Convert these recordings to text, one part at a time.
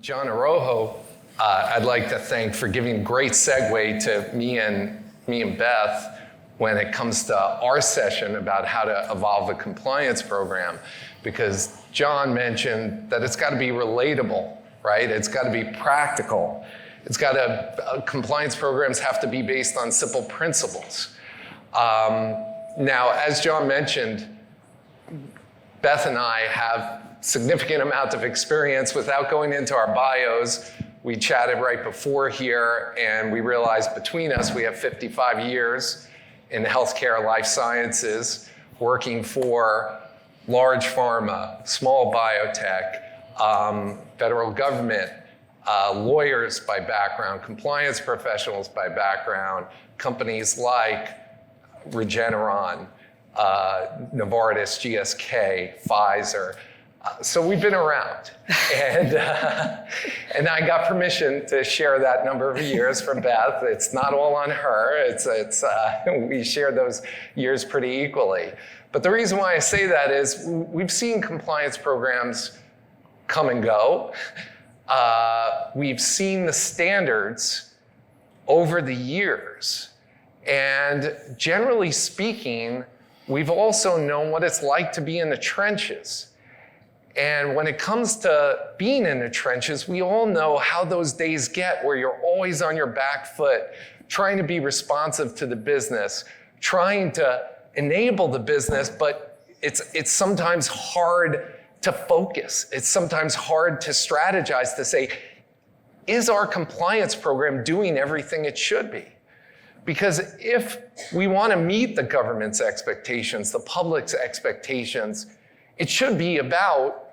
John Arojo, I'd like to thank for giving a great segue to me and Beth when it comes to our session about how to evolve a compliance program, because John mentioned that it's got to be relatable, right? It's got to be practical. Compliance programs have to be based on simple principles. Now, as John mentioned, Beth and I have significant amount of experience. Without going into our bios, we chatted right before here, and we realized between us we have 55 years in healthcare life sciences, working for large pharma, small biotech, federal government, lawyers by background, compliance professionals by background, companies like Regeneron, Novartis, GSK, Pfizer. So we've been around, and I got permission to share that number of years from Beth. It's not all on her. We share those years pretty equally. But the reason why I say that is we've seen compliance programs come and go. We've seen the standards over the years, and generally speaking, we've also known what it's like to be in the trenches. And when it comes to being in the trenches, we all know how those days get where you're always on your back foot, trying to be responsive to the business, trying to enable the business, but it's sometimes hard to focus. It's sometimes hard to strategize, to say, is our compliance program doing everything it should be? Because if we want to meet the government's expectations, the public's expectations, it should be about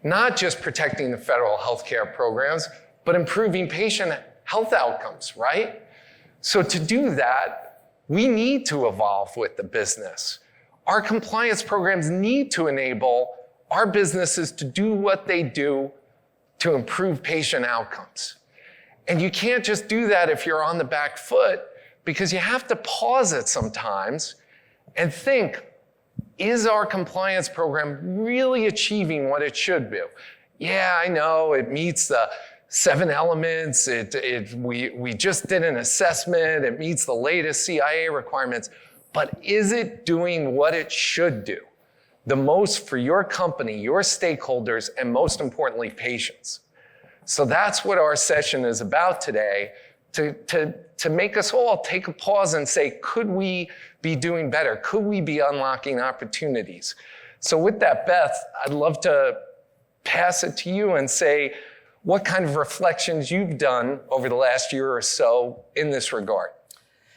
not just protecting the federal healthcare programs, but improving patient health outcomes, right? So to do that, we need to evolve with the business. Our compliance programs need to enable our businesses to do what they do to improve patient outcomes. And you can't just do that if you're on the back foot, because you have to pause it sometimes and think, is our compliance program really achieving what it should do? Yeah, I know it meets the 7 elements. We just did an assessment. It meets the latest CIA requirements. But is it doing what it should do? The most for your company, your stakeholders, and most importantly, patients. So that's what our session is about today, to make us all take a pause and say, could we be doing better? Could we be unlocking opportunities? So with that, Beth, I'd love to pass it to you and say what kind of reflections you've done over the last year or so in this regard.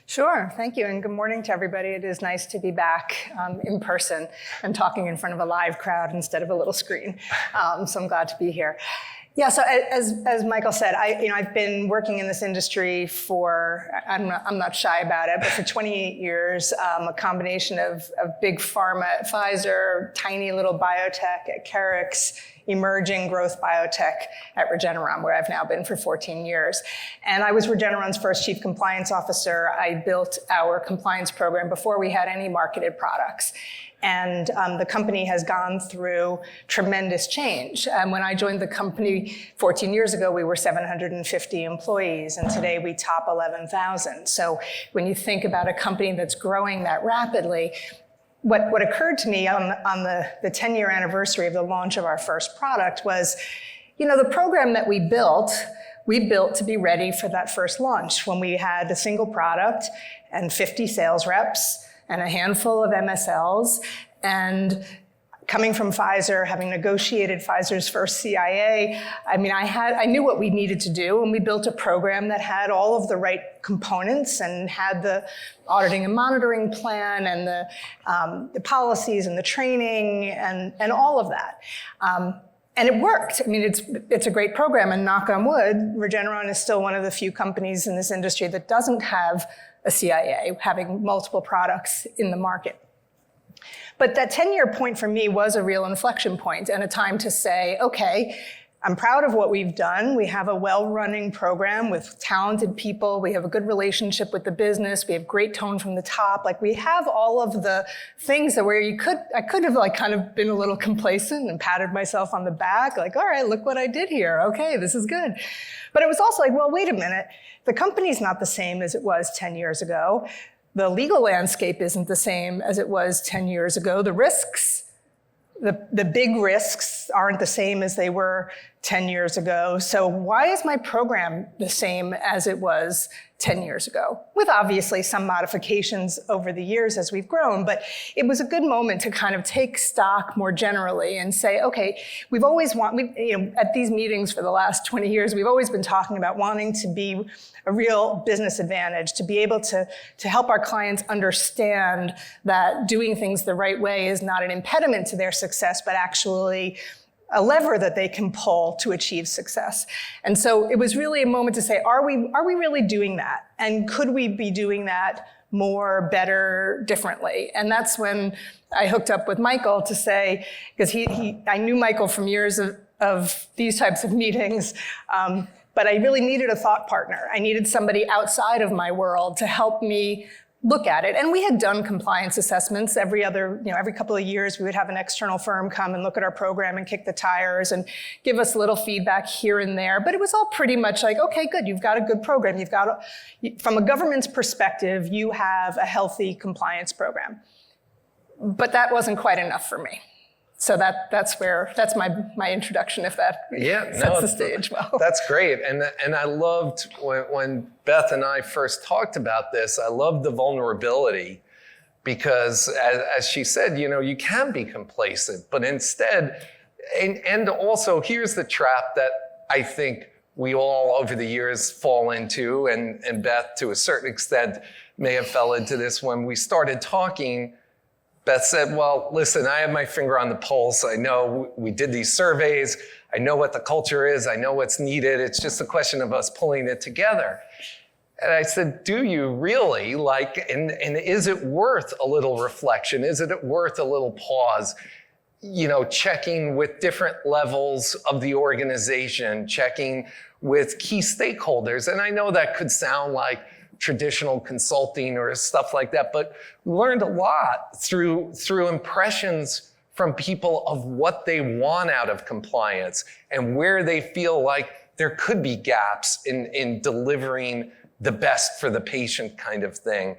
Sure, thank you, and good morning to everybody. It is nice to be back in person and talking in front of a live crowd instead of a little screen. So I'm glad to be here. Yeah, so as Michael said, I've been working in this industry for, I'm not shy about it, but for 28 years, a combination of big pharma at Pfizer, tiny little biotech at Carix, emerging growth biotech at Regeneron, where I've now been for 14 years. And I was Regeneron's first chief compliance officer. I built our compliance program before we had any marketed products. And the company has gone through tremendous change. When I joined the company 14 years ago, we were 750 employees, and today we top 11,000. So when you think about a company that's growing that rapidly, what occurred to me on the 10-year anniversary of the launch of our first product was, the program that we built to be ready for that first launch when we had a single product and 50 sales reps and a handful of MSLs, and coming from Pfizer, having negotiated Pfizer's first CIA, I knew what we needed to do, and we built a program that had all of the right components and had the auditing and monitoring plan and the policies and the training and all of that. And it worked. It's a great program, and knock on wood, Regeneron is still one of the few companies in this industry that doesn't have a CIA, having multiple products in the market. But that 10-year point for me was a real inflection point and a time to say, okay, I'm proud of what we've done. We have a well-running program with talented people. We have a good relationship with the business. We have great tone from the top. Like, we have all of the things that where I could have like kind of been a little complacent and patted myself on the back, like, all right, look what I did here. Okay, this is good. But it was also like, well, wait a minute. The company's not the same as it was 10 years ago. The legal landscape isn't the same as it was 10 years ago. The risks, the big risks aren't the same as they were 10 years ago. So why is my program the same as it was 10 years ago? With obviously some modifications over the years as we've grown, but it was a good moment to kind of take stock more generally and say, okay, at these meetings for the last 20 years, we've always been talking about wanting to be a real business advantage, to be able to help our clients understand that doing things the right way is not an impediment to their success, but actually a lever that they can pull to achieve success. And so it was really a moment to say, are we really doing that? And could we be doing that more, better, differently? And that's when I hooked up with Michael to say, because I knew Michael from years of these types of meetings, but I really needed a thought partner. I needed somebody outside of my world to help me look at it. And we had done compliance assessments every couple of years. We would have an external firm come and look at our program and kick the tires and give us a little feedback here and there. But it was all pretty much like, okay, good, you've got a good program. From a government's perspective, you have a healthy compliance program. But that wasn't quite enough for me. So that's my introduction, if that sets the stage well. That's great. And I loved when Beth and I first talked about this, I loved the vulnerability because as she said, you can be complacent, but instead, and also here's the trap that I think we all over the years fall into, and Beth to a certain extent may have fell into this when we started talking. Beth said, well, listen, I have my finger on the pulse. I know we did these surveys. I know what the culture is. I know what's needed. It's just a question of us pulling it together. And I said, do you really? And is it worth a little reflection? Is it worth a little pause? Checking with different levels of the organization, checking with key stakeholders. And I know that could sound like traditional consulting or stuff like that, but we learned a lot through impressions from people of what they want out of compliance and where they feel like there could be gaps in delivering the best for the patient kind of thing.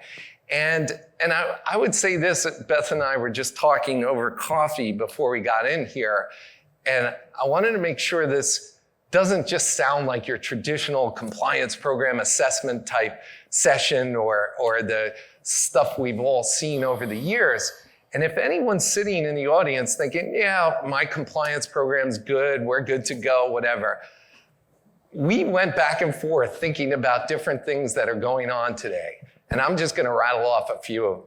And I would say this, Beth and I were just talking over coffee before we got in here, and I wanted to make sure this doesn't just sound like your traditional compliance program assessment type session or the stuff we've all seen over the years. And if anyone's sitting in the audience thinking, yeah, my compliance program's good, we're good to go, whatever. We went back and forth thinking about different things that are going on today. And I'm just gonna rattle off a few of them.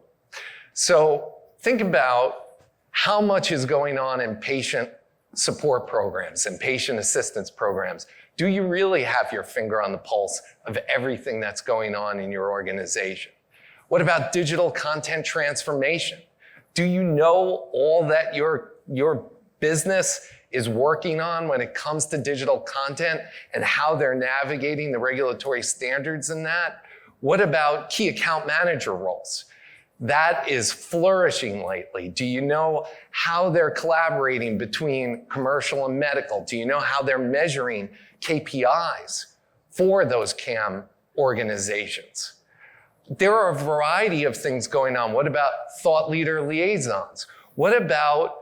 So think about how much is going on in patient support programs and patient assistance programs. Do you really have your finger on the pulse of everything that's going on in your organization? What about digital content transformation? Do you know all that your business is working on when it comes to digital content and how they're navigating the regulatory standards in that? What about key account manager roles? That is flourishing lately. Do you know how they're collaborating between commercial and medical? Do you know how they're measuring KPIs for those CAM organizations? There are a variety of things going on. What about thought leader liaisons? What about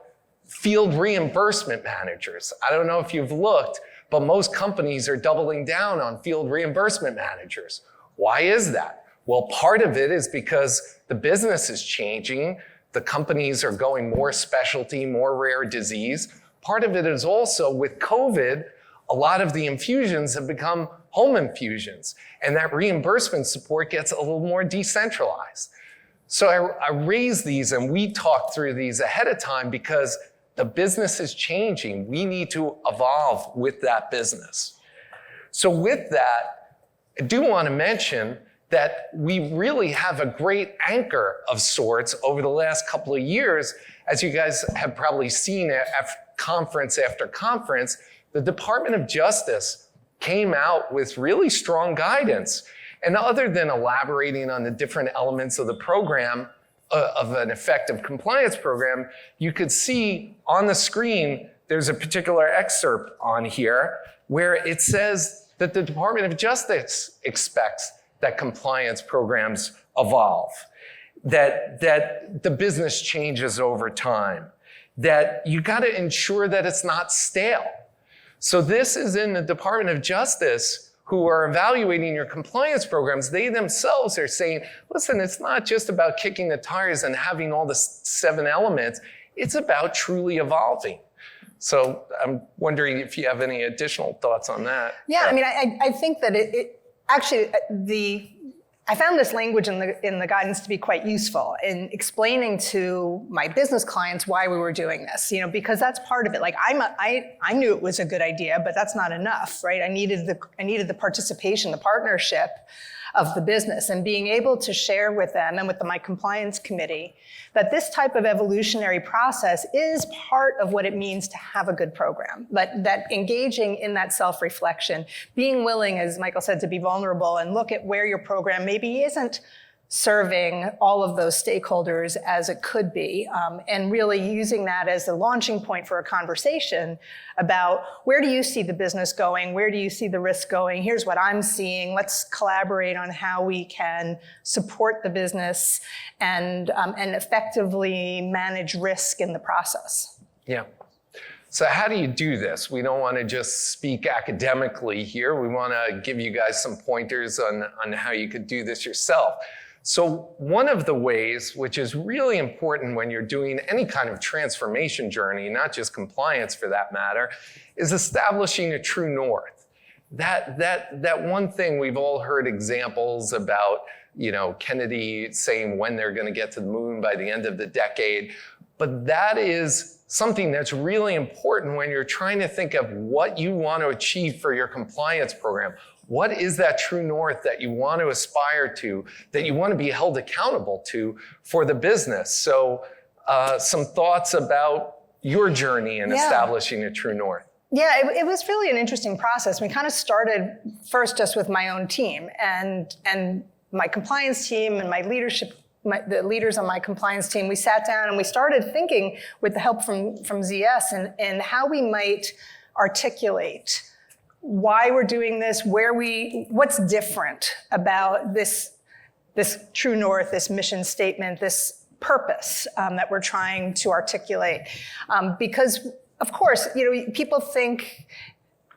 field reimbursement managers? I don't know if you've looked, but most companies are doubling down on field reimbursement managers. Why is that? Well, part of it is because the business is changing. The companies are going more specialty, more rare disease. Part of it is also with COVID, a lot of the infusions have become home infusions, and that reimbursement support gets a little more decentralized. So I raise these and we talk through these ahead of time because the business is changing. We need to evolve with that business. So with that, I do want to mention that we really have a great anchor of sorts over the last couple of years, as you guys have probably seen at conference after conference, the Department of Justice came out with really strong guidance. And other than elaborating on the different elements of the program, of an effective compliance program, you could see on the screen, there's a particular excerpt on here where it says that the Department of Justice expects that compliance programs evolve, that the business changes over time, that you got to ensure that it's not stale. So this is in the Department of Justice who are evaluating your compliance programs. They themselves are saying, listen, it's not just about kicking the tires and having all the 7 elements. It's about truly evolving. So I'm wondering if you have any additional thoughts on that. Yeah, I mean, I think that I found this language in the guidance to be quite useful in explaining to my business clients why we were doing this, because that's part of it. Like I knew it was a good idea, but that's not enough, right? I needed the participation, the partnership of the business, and being able to share with them and with my compliance committee that this type of evolutionary process is part of what it means to have a good program, but that engaging in that self-reflection, being willing, as Michael said, to be vulnerable and look at where your program maybe isn't serving all of those stakeholders as it could be, and really using that as a launching point for a conversation about where do you see the business going, where do you see the risk going, here's what I'm seeing, let's collaborate on how we can support the business and effectively manage risk in the process. Yeah. So how do you do this? We don't want to just speak academically here. We want to give you guys some pointers on how you could do this yourself. So one of the ways, which is really important when you're doing any kind of transformation journey, not just compliance for that matter, is establishing a true north. That one thing we've all heard examples about, Kennedy saying when they're going to get to the moon by the end of the decade, but that is something that's really important when you're trying to think of what you want to achieve for your compliance program. What is that true north that you want to aspire to, that you want to be held accountable to for the business? So some thoughts about your journey in establishing a true north. Yeah, it was really an interesting process. We kind of started first just with my own team and my compliance team and my leadership, the leaders on my compliance team. We sat down and we started thinking with the help from ZS and how we might articulate why we're doing this, what's different about this true north, this mission statement, this purpose that we're trying to articulate. Because of course, people think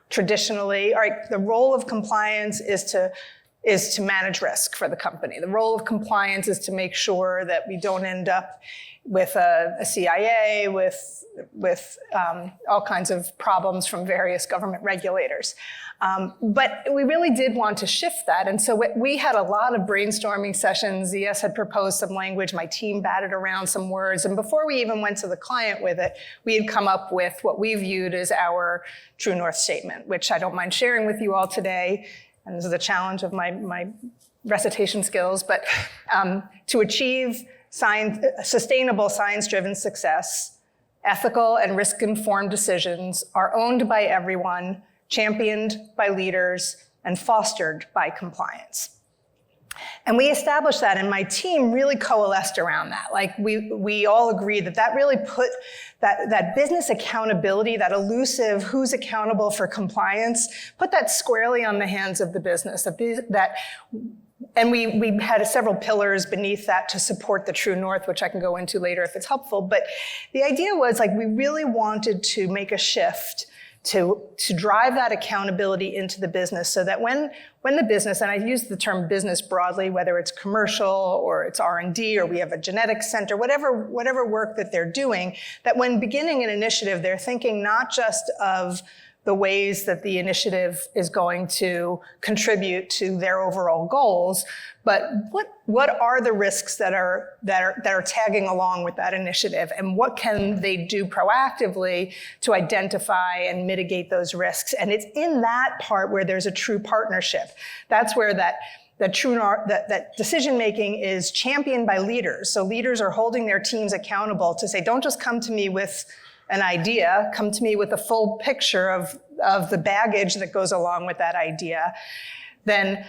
traditionally, all right, the role of compliance is to manage risk for the company. The role of compliance is to make sure that we don't end up with a CIA, with all kinds of problems from various government regulators. But we really did want to shift that. And so we had a lot of brainstorming sessions. ZS had proposed some language. My team batted around some words. And before we even went to the client with it, we had come up with what we viewed as our True North statement, which I don't mind sharing with you all today. And this is a challenge of my recitation skills. But to achieve sustainable science-driven success, ethical and risk-informed decisions are owned by everyone, championed by leaders, and fostered by compliance. And we established that, and my team really coalesced around that. Like we all agreed that really put that business accountability, that elusive who's accountable for compliance, put that squarely on the hands of the business. And we had several pillars beneath that to support the True North, which I can go into later if it's helpful. But the idea was we really wanted to make a shift to drive that accountability into the business so that when the business, and I use the term business broadly, whether it's commercial or it's R&D or we have a genetics center, whatever work that they're doing, that when beginning an initiative, they're thinking not just of the ways that the initiative is going to contribute to their overall goals, but what are the risks that are tagging along with that initiative, and what can they do proactively to identify and mitigate those risks? And it's in that part where there's a true partnership. That's where that decision making is championed by leaders. So leaders are holding their teams accountable to say, don't just come to me with an idea, come to me with a full picture of the baggage that goes along with that idea, then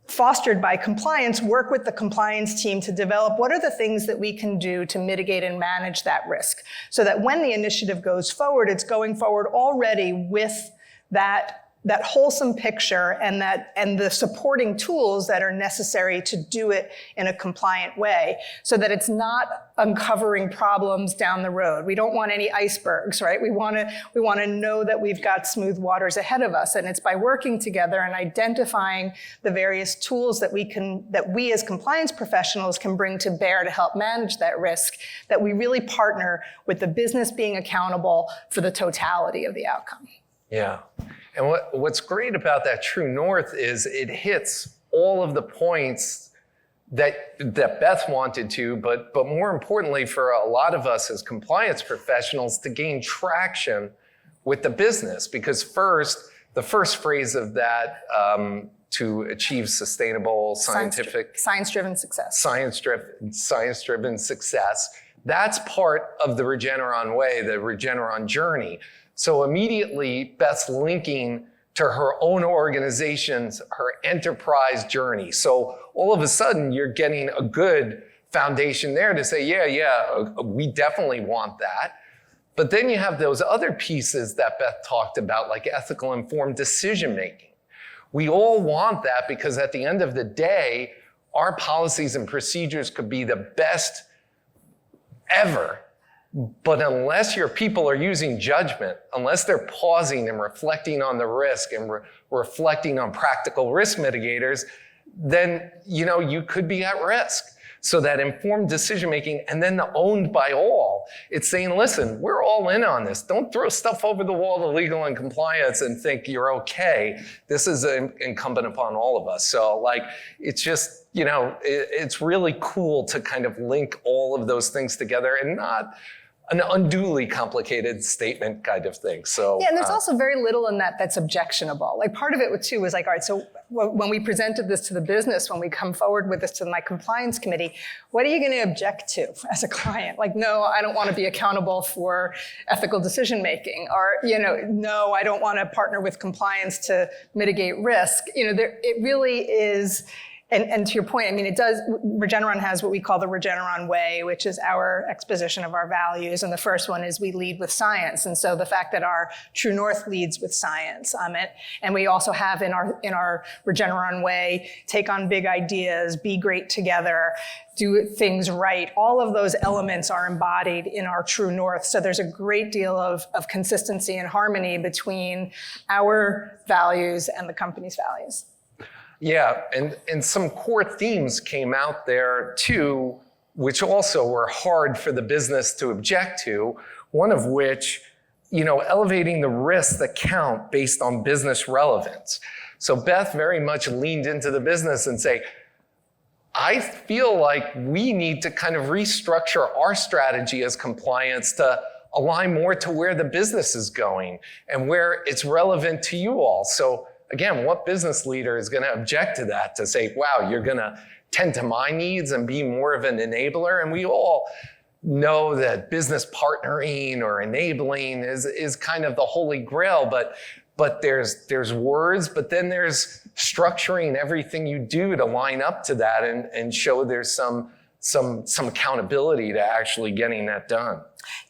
fostered by compliance, work with the compliance team to develop what are the things that we can do to mitigate and manage that risk so that when the initiative goes forward, it's going forward already with that wholesome picture and the supporting tools that are necessary to do it in a compliant way so that it's not uncovering problems down the road. We don't want any icebergs, right? We want to know that we've got smooth waters ahead of us. And it's by working together and identifying the various tools that we as compliance professionals can bring to bear to help manage that risk, that we really partner with the business being accountable for the totality of the outcome. Yeah. And what's great about that True North is it hits all of the points that Beth wanted to, but more importantly for a lot of us as compliance professionals to gain traction with the business. Because the first phrase of that, to achieve sustainable science-driven success. Science-driven success, that's part of the Regeneron way, the Regeneron journey. So immediately, Beth's linking to her own organization's, her enterprise journey. So all of a sudden, you're getting a good foundation there to say, yeah, we definitely want that. But then you have those other pieces that Beth talked about, like ethical informed decision-making. We all want that because at the end of the day, our policies and procedures could be the best ever. But unless your people are using judgment, unless they're pausing and reflecting on the risk and reflecting on practical risk mitigators, then you could be at risk. So that informed decision-making and then the owned by all, it's saying, listen, we're all in on this. Don't throw stuff over the wall to legal and compliance and think you're okay. This is incumbent upon all of us. So it's just, it's really cool to kind of link all of those things together and not an unduly complicated statement kind of thing. So yeah, and there's also very little in that that's objectionable. Like part of it too was like, all right, so when we presented this to the business, when we come forward with this to my compliance committee, what are you going to object to as a client? Like, no, I don't want to be accountable for ethical decision making, or no, I don't want to partner with compliance to mitigate risk. It really is. And to your point, Regeneron has what we call the Regeneron way, which is our exposition of our values. And the first one is we lead with science. And so the fact that our True North leads with science. And we also have in our Regeneron way, take on big ideas, be great together, do things right. All of those elements are embodied in our True North. So there's a great deal of consistency and harmony between our values and the company's values. Yeah, and some core themes came out there too, which also were hard for the business to object to, one of which, elevating the risks that count based on business relevance. So Beth very much leaned into the business and say, I feel like we need to kind of restructure our strategy as compliance to align more to where the business is going and where it's relevant to you all. So again, what business leader is going to object to that, to say, wow, you're going to tend to my needs and be more of an enabler? And we all know that business partnering or enabling is kind of the holy grail, but there's words, but then there's structuring everything you do to line up to that and show there's some accountability to actually getting that done.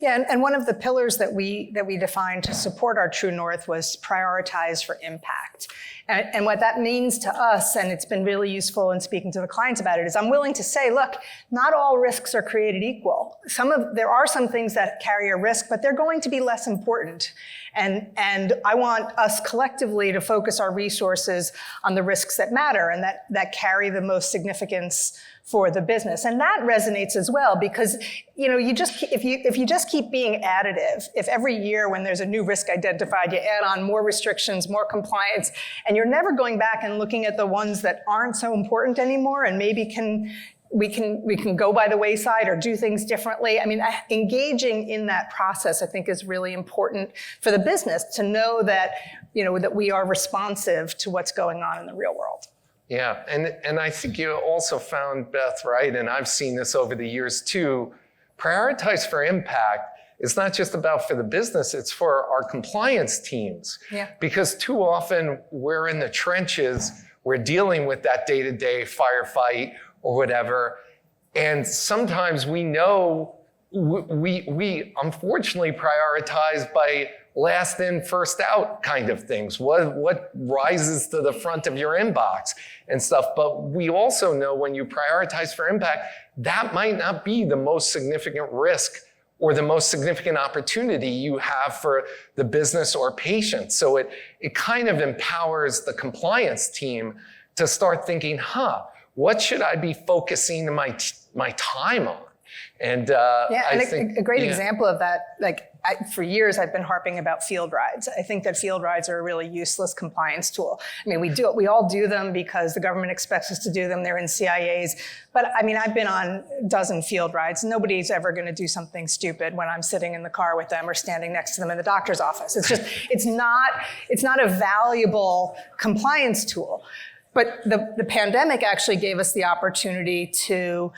Yeah, and one of the pillars that we defined to support our True North was prioritize for impact. And what that means to us, and it's been really useful in speaking to the clients about it, is I'm willing to say, look, not all risks are created equal. There are some things that carry a risk, but they're going to be less important. And I want us collectively to focus our resources on the risks that matter and that carry the most significance for the business. And that resonates as well because, if you just keep being additive, if every year when there's a new risk identified, you add on more restrictions, more compliance, and you're never going back and looking at the ones that aren't so important anymore and maybe we can go by the wayside or do things differently. Engaging in that process, I think, is really important for the business to know that, that we are responsive to what's going on in the real world. Yeah, and I think you also found, Beth, right, and I've seen this over the years too, prioritize for impact it's not just about for the business, it's for our compliance teams. Yeah. Because too often we're in the trenches, we're dealing with that day-to-day firefight or whatever, and sometimes we know we unfortunately prioritize by last in, first out kind of things. What rises to the front of your inbox and stuff. But we also know when you prioritize for impact, that might not be the most significant risk or the most significant opportunity you have for the business or patient. So it kind of empowers the compliance team to start thinking, what should I be focusing my time on? And I think a great example of that, for years I've been harping about field rides. I think that field rides are a really useless compliance tool. I mean, we all do them because the government expects us to do them. They're in CIAs. But I mean, I've been on a dozen field rides. Nobody's ever going to do something stupid when I'm sitting in the car with them or standing next to them in the doctor's office. It's not a valuable compliance tool. But the pandemic actually gave us the opportunity to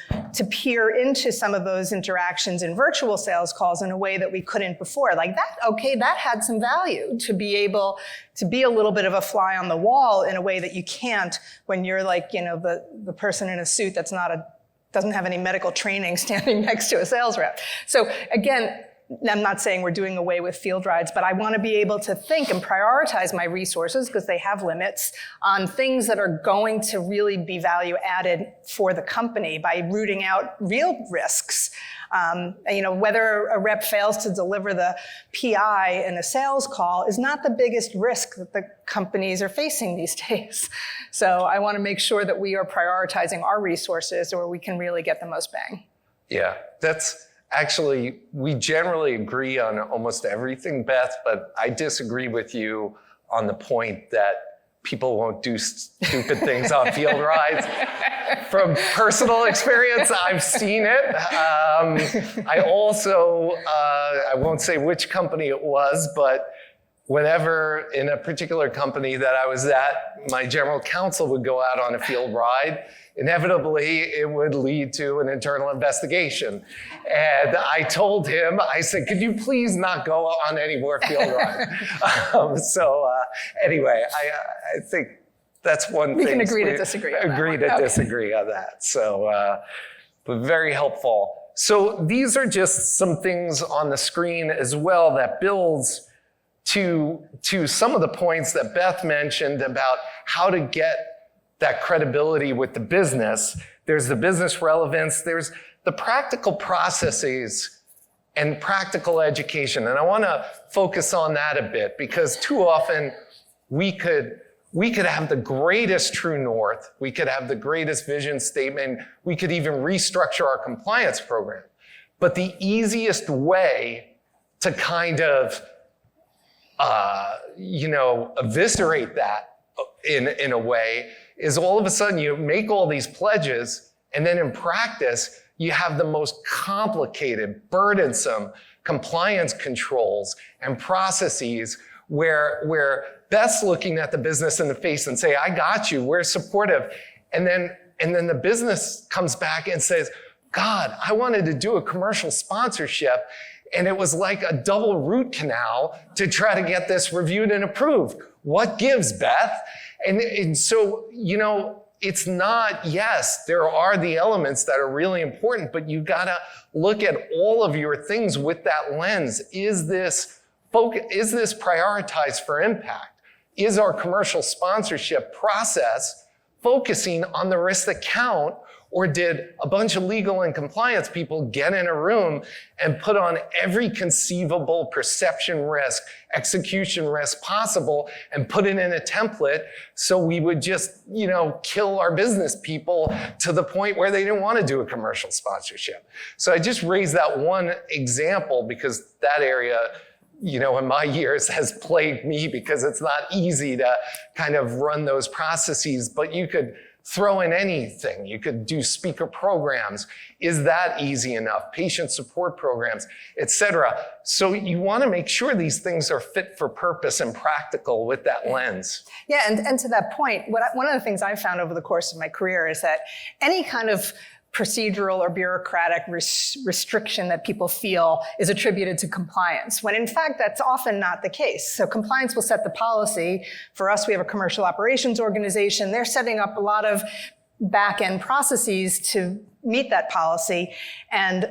peer into some of those interactions in virtual sales calls in a way that we couldn't before. That had some value to be able to be a little bit of a fly on the wall in a way that you can't when you're the person in a suit doesn't have any medical training standing next to a sales rep. So again, I'm not saying we're doing away with field rides, but I want to be able to think and prioritize my resources, because they have limits, on things that are going to really be value added for the company by rooting out real risks. Whether a rep fails to deliver the PI in a sales call is not the biggest risk that the companies are facing these days. So I want to make sure that we are prioritizing our resources where we can really get the most bang. Yeah, actually, we generally agree on almost everything, Beth, but I disagree with you on the point that people won't do stupid things on field rides. From personal experience, I've seen it. I also, I won't say which company it was, but whenever in a particular company that I was at, my general counsel would go out on a field ride, inevitably it would lead to an internal investigation. And I told him, I said, could you please not go on any more field rides? Anyway, I think that's one thing. We can agree to disagree on that. Agree to disagree on that. So, but very helpful. So these are just some things on the screen as well that builds to some of the points that Beth mentioned about how to get that credibility with the business. There's the business relevance, there's the practical processes and practical education. And I want to focus on that a bit, because too often we could have the greatest true north, we could have the greatest vision statement, we could even restructure our compliance program. But the easiest way to kind of eviscerate that in a way is all of a sudden you make all these pledges, and then in practice, you have the most complicated, burdensome compliance controls and processes where Beth's looking at the business in the face and say, I got you, we're supportive. And then the business comes back and says, God, I wanted to do a commercial sponsorship, and it was like a double root canal to try to get this reviewed and approved. What gives, Beth? And so, it's not, yes, there are the elements that are really important, but you gotta look at all of your things with that lens. Is this prioritized for impact? Is our commercial sponsorship process focusing on the risks that count, or did a bunch of legal and compliance people get in a room and put on every conceivable perception risk, execution risk possible, and put it in a template so we would just, kill our business people to the point where they didn't want to do a commercial sponsorship? So I just raised that one example because that area, in my years has plagued me, because it's not easy to kind of run those processes, but you could throw in anything. You could do speaker programs. Is that easy enough? Patient support programs, et cetera. So you want to make sure these things are fit for purpose and practical with that lens. Yeah, and to that point, one of the things I've found over the course of my career is that any kind of procedural or bureaucratic restriction that people feel is attributed to compliance, when in fact that's often not the case. So compliance will set the policy. For us, we have a commercial operations organization. They're setting up a lot of back-end processes to meet that policy. And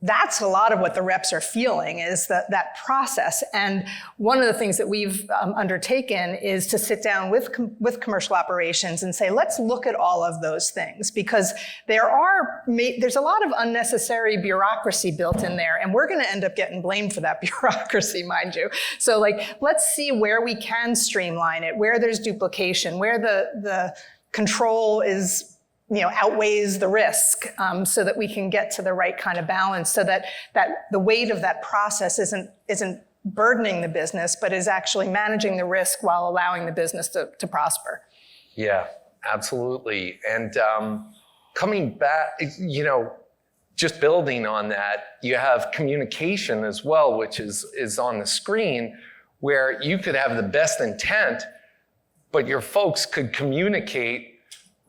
that's a lot of what the reps are feeling, is that process. And one of the things that we've undertaken is to sit down with commercial operations and say, let's look at all of those things, because there's a lot of unnecessary bureaucracy built in there, and we're going to end up getting blamed for that bureaucracy, mind you. So let's see where we can streamline it, where there's duplication, where the control is outweighs the risk, so that we can get to the right kind of balance, so that the weight of that process isn't burdening the business, but is actually managing the risk while allowing the business to prosper. Yeah, absolutely. And coming back, just building on that, you have communication as well, which is on the screen, where you could have the best intent, but your folks could communicate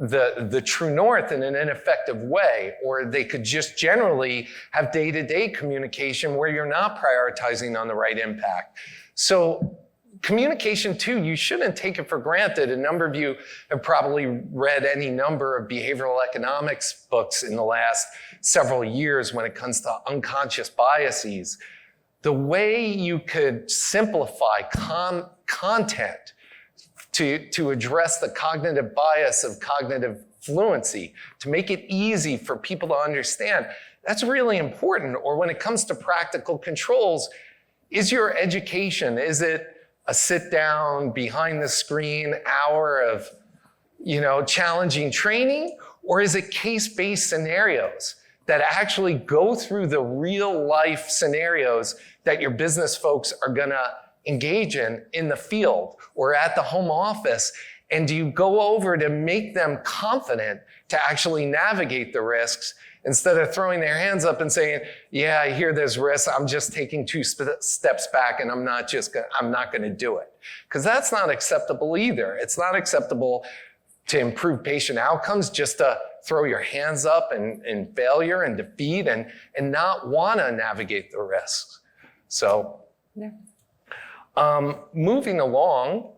the true north in an ineffective way, or they could just generally have day-to-day communication where you're not prioritizing on the right impact. So communication too, you shouldn't take it for granted. A number of you have probably read any number of behavioral economics books in the last several years when it comes to unconscious biases. The way you could simplify content to address the cognitive bias of cognitive fluency, to make it easy for people to understand, that's really important. Or when it comes to practical controls, is your education, is it a sit down behind the screen hour of challenging training, or is it case-based scenarios that actually go through the real life scenarios that your business folks are gonna engage in the field or at the home office? And do you go over to make them confident to actually navigate the risks, instead of throwing their hands up and saying, yeah, I hear there's risks, I'm just taking two steps back and I'm not going to do it? Because that's not acceptable either. It's not acceptable to improve patient outcomes just to throw your hands up in failure and defeat and not want to navigate the risks. So, yeah. Moving along,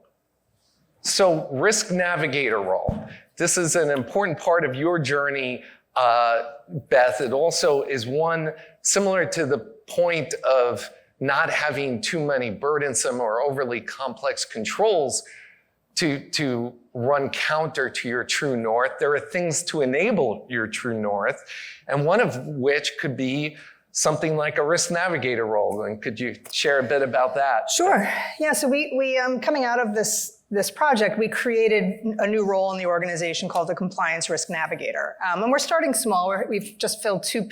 so risk navigator role. This is an important part of your journey, Beth. It also is one similar to the point of not having too many burdensome or overly complex controls to run counter to your true north. There are things to enable your true north, and one of which could be something like a risk navigator role. And could you share a bit about that? Sure. Yeah, so we coming out of this project, we created a new role in the organization called the Compliance Risk Navigator. And we're starting small. We've just filled two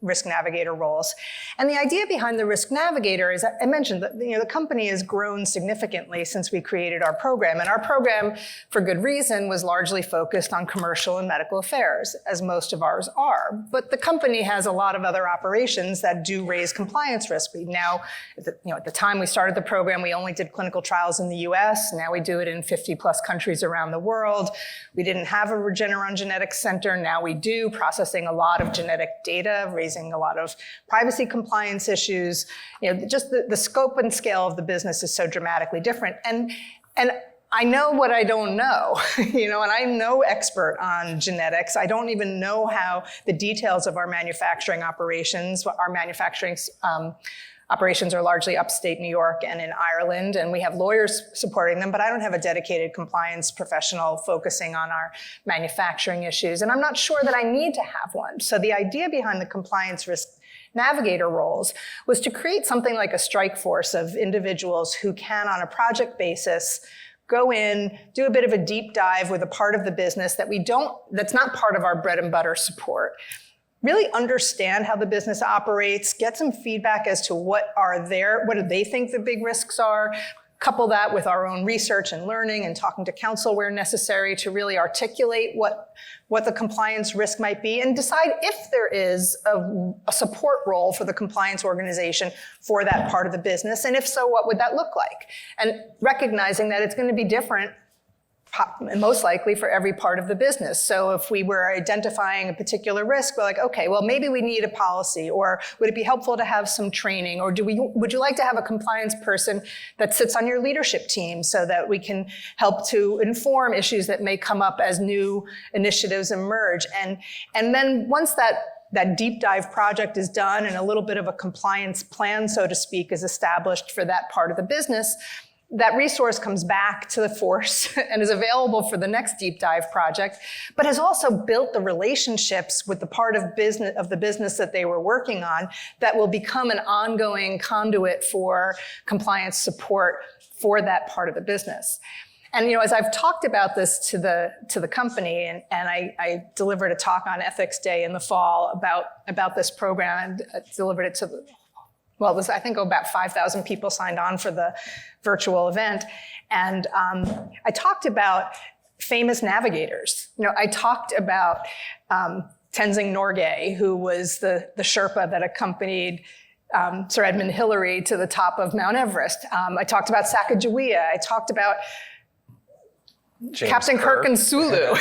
risk navigator roles. And the idea behind the risk navigator is, I mentioned that the company has grown significantly since we created our program. And our program, for good reason, was largely focused on commercial and medical affairs, as most of ours are. But the company has a lot of other operations that do raise compliance risk. We now, at the time we started the program, we only did clinical trials in the US. Now we do it in 50 plus countries around the world. We didn't have a Regeneron Genetics Center. Now we do, processing a lot of genetic data, raising a lot of privacy compliance issues. Just the scope and scale of the business is so dramatically different. And I know what I don't know, and I'm no expert on genetics. I don't even know how the details of our manufacturing operations, operations are largely upstate New York and in Ireland, and we have lawyers supporting them, but I don't have a dedicated compliance professional focusing on our manufacturing issues, and I'm not sure that I need to have one. So the idea behind the Compliance Risk Navigator roles was to create something like a strike force of individuals who can, on a project basis, go in, do a bit of a deep dive with a part of the business that's not part of our bread and butter support. Really understand how the business operates, get some feedback as to what do they think the big risks are, couple that with our own research and learning and talking to counsel where necessary to really articulate what the compliance risk might be, and decide if there is a support role for the compliance organization for that part of the business, and if so, what would that look like? And recognizing that it's going to be different most likely for every part of the business. So if we were identifying a particular risk, we're like, okay, well, maybe we need a policy, or would it be helpful to have some training, or would you like to have a compliance person that sits on your leadership team so that we can help to inform issues that may come up as new initiatives emerge? And then once that deep dive project is done and a little bit of a compliance plan, so to speak, is established for that part of the business, that resource comes back to the force and is available for the next deep dive project, but has also built the relationships with the part of the business that they were working on that will become an ongoing conduit for compliance support for that part of the business. And as I've talked about this to the company, and I delivered a talk on Ethics Day in the fall about this program. I delivered it to it was, I think, about 5,000 people signed on for the virtual event. And I talked about famous navigators. I talked about Tenzing Norgay, who was the Sherpa that accompanied Sir Edmund Hillary to the top of Mount Everest. I talked about Sacagawea. I talked about Captain Kirk and Sulu,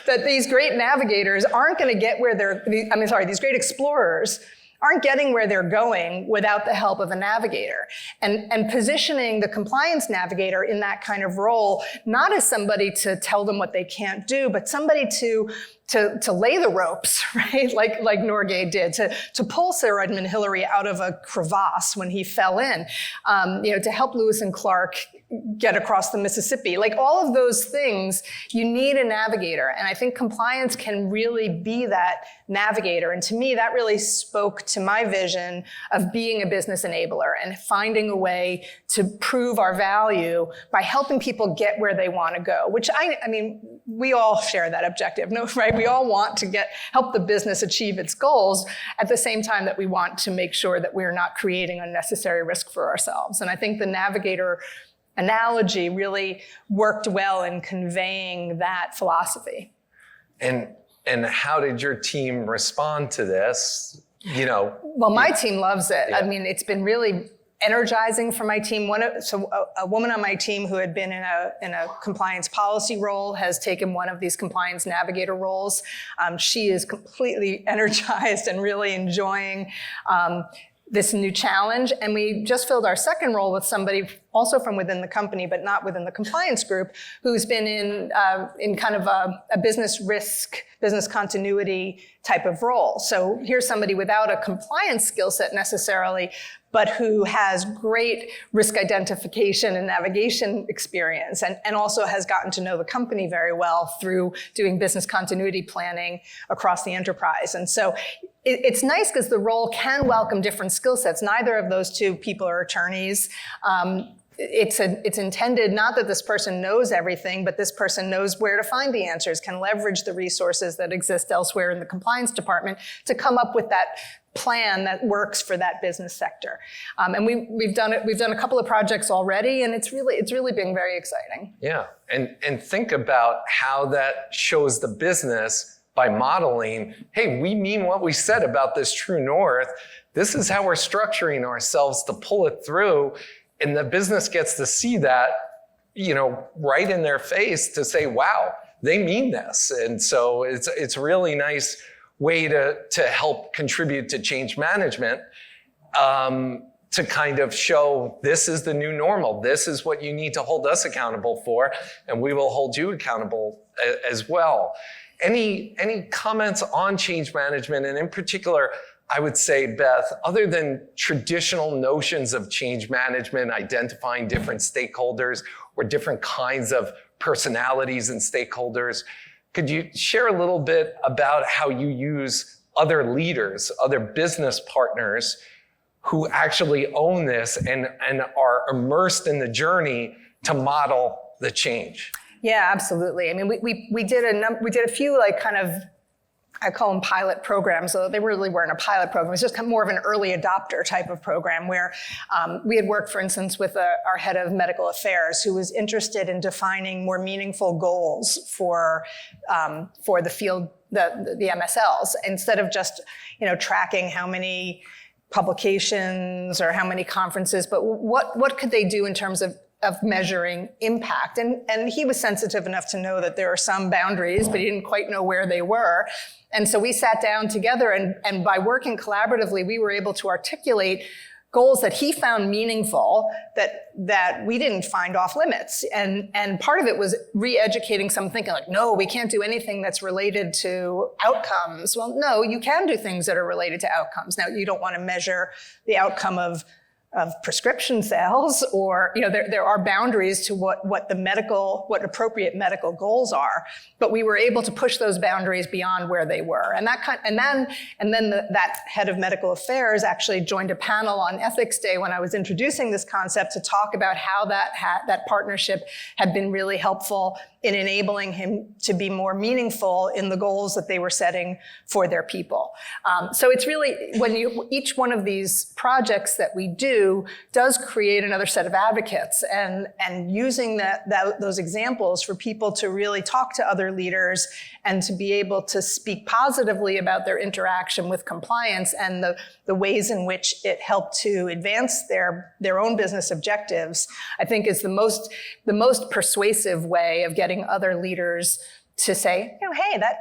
that these great navigators aren't going to get where these great explorers aren't getting where they're going without the help of a navigator. And positioning the compliance navigator in that kind of role, not as somebody to tell them what they can't do, but somebody to lay the ropes, right? Like Norgay did, to pull Sir Edmund Hillary out of a crevasse when he fell in, to help Lewis and Clark get across the Mississippi. Like all of those things, you need a navigator. And I think compliance can really be that navigator. And to me, that really spoke to my vision of being a business enabler and finding a way to prove our value by helping people get where they want to go, which we all share that objective, right? We all want to help the business achieve its goals at the same time that we want to make sure that we're not creating unnecessary risk for ourselves. And I think the navigator analogy really worked well in conveying that philosophy. And how did your team respond to this? Well, my team loves it. Yeah. It's been really energizing for my team. A woman on my team who had been in a compliance policy role has taken one of these compliance navigator roles. She is completely energized and really enjoying this new challenge. And we just filled our second role with somebody also from within the company, but not within the compliance group, who's been in kind of a business risk, business continuity type of role. So here's somebody without a compliance skill set necessarily, but who has great risk identification and navigation experience, and also has gotten to know the company very well through doing business continuity planning across the enterprise. And so it's nice because the role can welcome different skill sets. Neither of those two people are attorneys. It's intended not that this person knows everything, but this person knows where to find the answers, can leverage the resources that exist elsewhere in the compliance department to come up with that plan that works for that business sector. And we've done it. We've done a couple of projects already, and it's really been very exciting. Yeah, and think about how that shows the business by modeling, hey, we mean what we said about this true north. This is how we're structuring ourselves to pull it through. And the business gets to see that, right in their face to say, wow, they mean this. And so it's a really nice way to help contribute to change management, to kind of show this is the new normal. This is what you need to hold us accountable for, and we will hold you accountable as well. Any comments on change management? And in particular, I would say, Beth, other than traditional notions of change management, identifying different stakeholders or different kinds of personalities and stakeholders, could you share a little bit about how you use other leaders, other business partners who actually own this and are immersed in the journey to model the change? Yeah, absolutely. We did a few I call them pilot programs, though they really weren't a pilot program. It was just more of an early adopter type of program where we had worked, for instance, with our head of medical affairs, who was interested in defining more meaningful goals for the field, the MSLs, instead of just tracking how many publications or how many conferences, but what could they do in terms of of measuring impact. And he was sensitive enough to know that there are some boundaries, but he didn't quite know where they were. And so we sat down together, and by working collaboratively, we were able to articulate goals that he found meaningful, that we didn't find off limits. And part of it was re-educating some thinking like, no, we can't do anything that's related to outcomes. Well, no, you can do things that are related to outcomes. Now, you don't want to measure the outcome of prescription sales, or there are boundaries to what appropriate medical goals are, but we were able to push those boundaries beyond where they were, and then that head of medical affairs actually joined a panel on Ethics Day when I was introducing this concept to talk about how that partnership had been really helpful in enabling him to be more meaningful in the goals that they were setting for their people. So it's really, each one of these projects that we do does create another set of advocates, and using those examples for people to really talk to other leaders and to be able to speak positively about their interaction with compliance and the ways in which it helped to advance their own business objectives, I think is the most persuasive way of getting other leaders to say, hey, I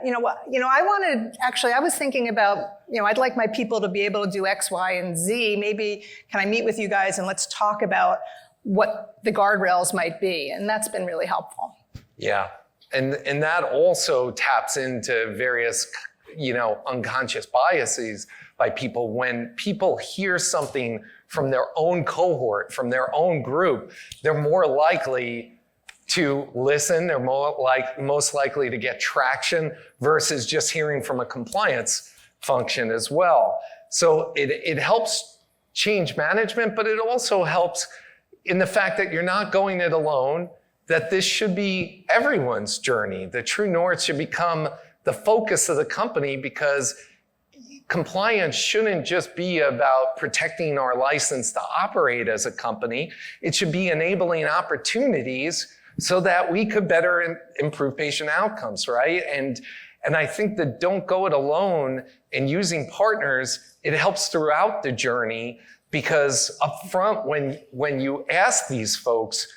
was thinking about, I'd like my people to be able to do X, Y, and Z. Maybe can I meet with you guys and let's talk about what the guardrails might be? And that's been really helpful. Yeah, and that also taps into various, unconscious biases by people. When people hear something from their own cohort, from their own group, they're more likely to listen, they're most likely to get traction versus just hearing from a compliance function as well. So it helps change management, but it also helps in the fact that you're not going it alone, that this should be everyone's journey. The True North should become the focus of the company, because compliance shouldn't just be about protecting our license to operate as a company. It should be enabling opportunities so that we could better improve patient outcomes, right? And I think that don't go it alone and using partners, it helps throughout the journey, because up front, when you ask these folks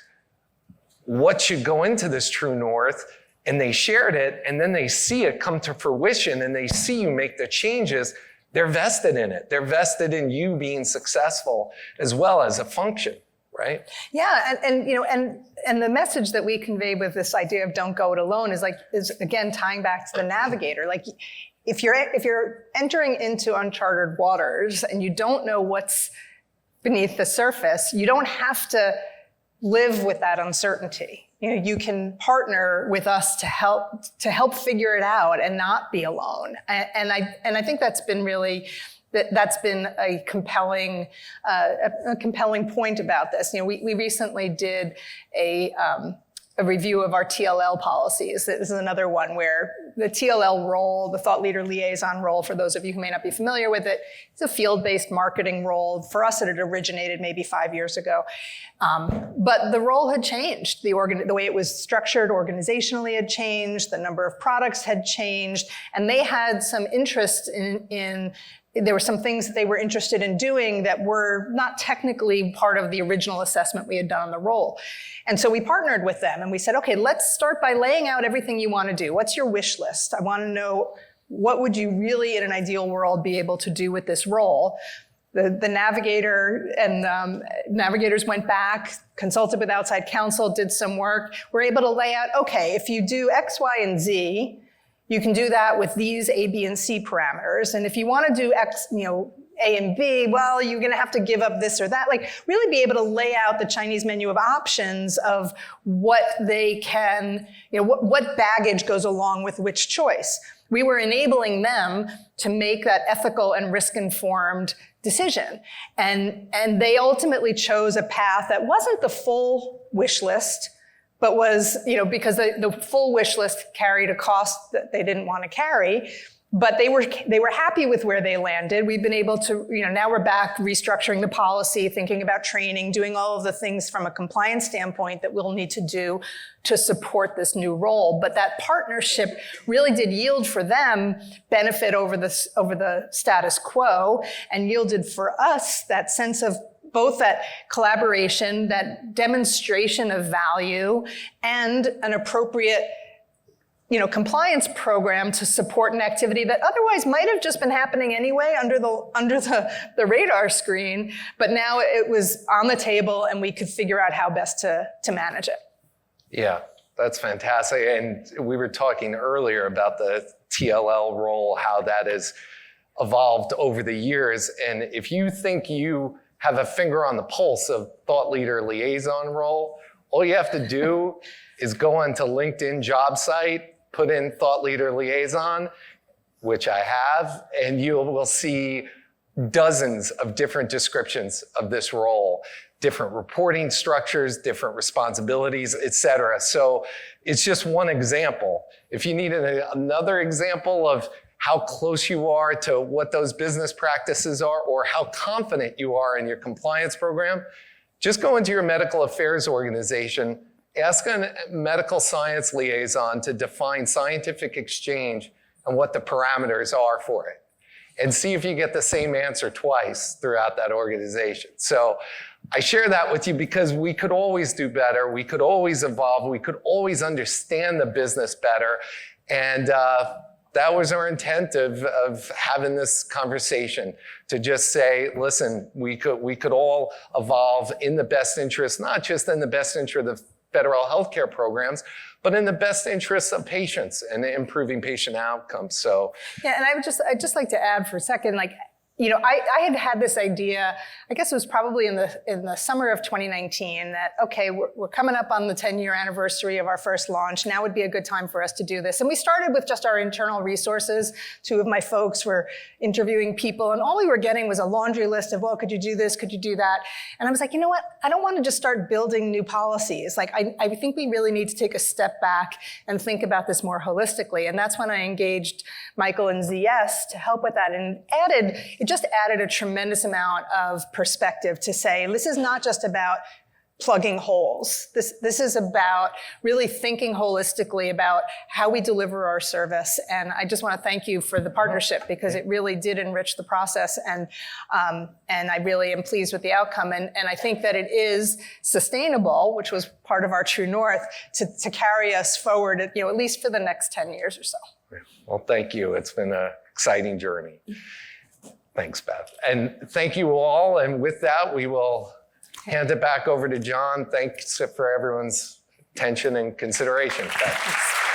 what should go into this True North, and they shared it, and then they see it come to fruition, and they see you make the changes, they're vested in it. They're vested in you being successful as well as a function. Right? Yeah, and the message that we convey with this idea of don't go it alone is again tying back to the navigator. Like, if you're entering into uncharted waters and you don't know what's beneath the surface, you don't have to live with that uncertainty. You can partner with us to help figure it out and not be alone. And I think that's been really. That's been a compelling point about this. We recently did a review of our TLL policies. This is another one where the TLL role, the thought leader liaison role, for those of you who may not be familiar with it, it's a field-based marketing role. For us, it had originated maybe 5 years ago. But the role had changed. The way it was structured organizationally had changed. The number of products had changed. And they had some interest in there were some things that they were interested in doing that were not technically part of the original assessment we had done on the role. And so we partnered with them and we said, okay, let's start by laying out everything you want to do. What's your wish list? I want to know, what would you really, in an ideal world, be able to do with this role? The navigator and navigators went back, consulted with outside counsel, did some work. We're able to lay out, okay, if you do X, Y, and Z, you can do that with these A, B, and C parameters. And if you want to do X, A and B, well, you're going to have to give up this or that. Like, really be able to lay out the Chinese menu of options of what they can, what baggage goes along with which choice. We were enabling them to make that ethical and risk-informed decision. And they ultimately chose a path that wasn't the full wish list, but was, because the full wish list carried a cost that they didn't want to carry, but they were happy with where they landed. We've been able to, now we're back restructuring the policy, thinking about training, doing all of the things from a compliance standpoint that we'll need to do to support this new role. But that partnership really did yield for them benefit over the status quo, and yielded for us that sense of both that collaboration, that demonstration of value, and an appropriate compliance program to support an activity that otherwise might have just been happening anyway under the radar screen, but now it was on the table and we could figure out how best to manage it. Yeah, that's fantastic. And we were talking earlier about the TLL role, how that has evolved over the years. And if you think you have a finger on the pulse of thought leader liaison role, all you have to do is go onto LinkedIn job site, put in thought leader liaison, which I have, and you will see dozens of different descriptions of this role, different reporting structures, different responsibilities, et cetera. So it's just one example. If you need another example of how close you are to what those business practices are, or how confident you are in your compliance program, just go into your medical affairs organization, ask a medical science liaison to define scientific exchange and what the parameters are for it, and see if you get the same answer twice throughout that organization. So I share that with you because we could always do better, we could always evolve, we could always understand the business better, and that was our intent of having this conversation, to just say, listen, we could all evolve in the best interest, not just in the best interest of federal healthcare programs, but in the best interest of patients and improving patient outcomes. So yeah, and I'd just like to add for a second, I had this idea, I guess it was probably in the summer of 2019, that, okay, we're coming up on the 10-year anniversary of our first launch. Now would be a good time for us to do this. And we started with just our internal resources. Two of my folks were interviewing people, and all we were getting was a laundry list of, well, could you do this? Could you do that? And I was like, you know what? I don't want to just start building new policies. I think we really need to take a step back and think about this more holistically. And that's when I engaged Michael and ZS to help with that, and it just added a tremendous amount of perspective to say, this is not just about plugging holes. This is about really thinking holistically about how we deliver our service. And I just want to thank you for the partnership, because it really did enrich the process. And I really am pleased with the outcome. And I think that it is sustainable, which was part of our true north, to carry us forward, at least for the next 10 years or so. Well, thank you. It's been an exciting journey. Thanks, Beth. And thank you all. And with that, we will hand it back over to John. Thanks for everyone's attention and consideration. Beth.